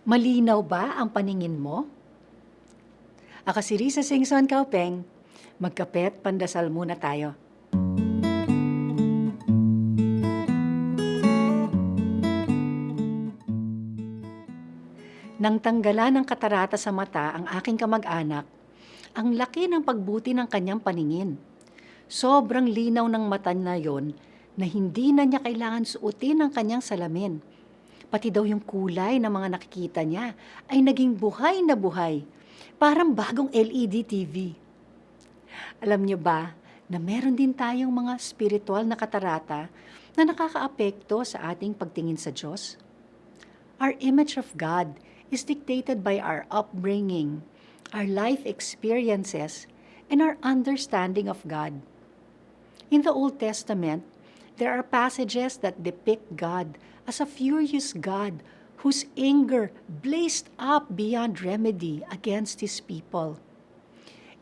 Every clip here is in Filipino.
Malinaw ba ang paningin mo? Ako si Risa Singson Kaupeng. Magkapet, pandasal muna tayo. Nang tanggalan ng katarata sa mata ang aking kamag-anak, ang laki ng pagbuti ng kanyang paningin. Sobrang linaw ng mata na yon na hindi na niya kailangan suotin ang kanyang salamin. Pati daw yung kulay ng mga nakikita niya ay naging buhay na buhay. Parang bagong LED TV. Alam niyo ba na meron din tayong mga spiritual na katarata na nakakaapekto sa ating pagtingin sa Diyos? Our image of God is dictated by our upbringing, our life experiences, and our understanding of God. In the Old Testament, there are passages that depict God as a furious God whose anger blazed up beyond remedy against His people.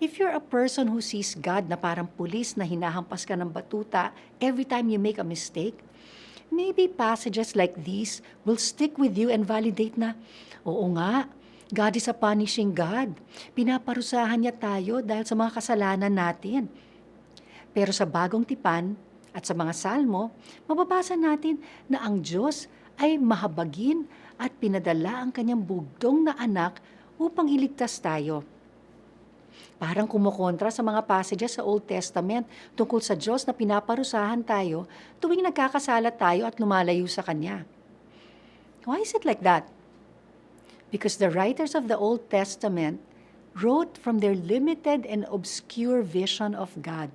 If you're a person who sees God na parang pulis na hinahampas ka ng batuta every time you make a mistake, maybe passages like these will stick with you and validate na, oo nga, God is a punishing God. Pinaparusahan niya tayo dahil sa mga kasalanan natin. Pero sa bagong tipan at sa mga salmo, mababasa natin na ang Diyos ay mahabagin at pinadala ang kanyang bugtong na anak upang iligtas tayo. Parang kumukontra sa mga passages sa Old Testament tungkol sa Diyos na pinaparusahan tayo tuwing nagkakasala tayo at lumalayo sa Kanya. Why is it like that? Because the writers of the Old Testament wrote from their limited and obscure vision of God.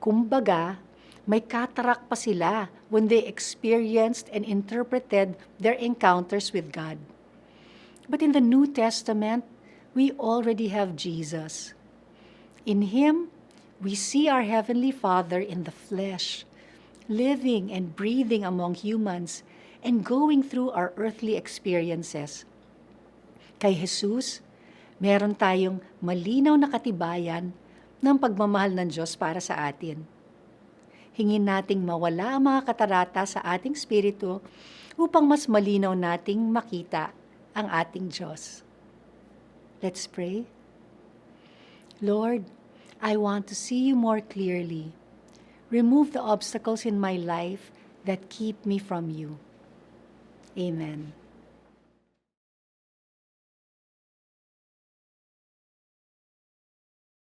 Kumbaga, may katarak pa sila when they experienced and interpreted their encounters with God. But in the New Testament, we already have Jesus. In Him, we see our Heavenly Father in the flesh, living and breathing among humans and going through our earthly experiences. Kay Jesus, meron tayong malinaw na katibayan ng pagmamahal ng Diyos para sa atin. Hingin nating mawala ang mga katarata sa ating spirito upang mas malinaw nating makita ang ating Diyos. Let's pray. Lord, I want to see you more clearly. Remove the obstacles in my life that keep me from you. Amen.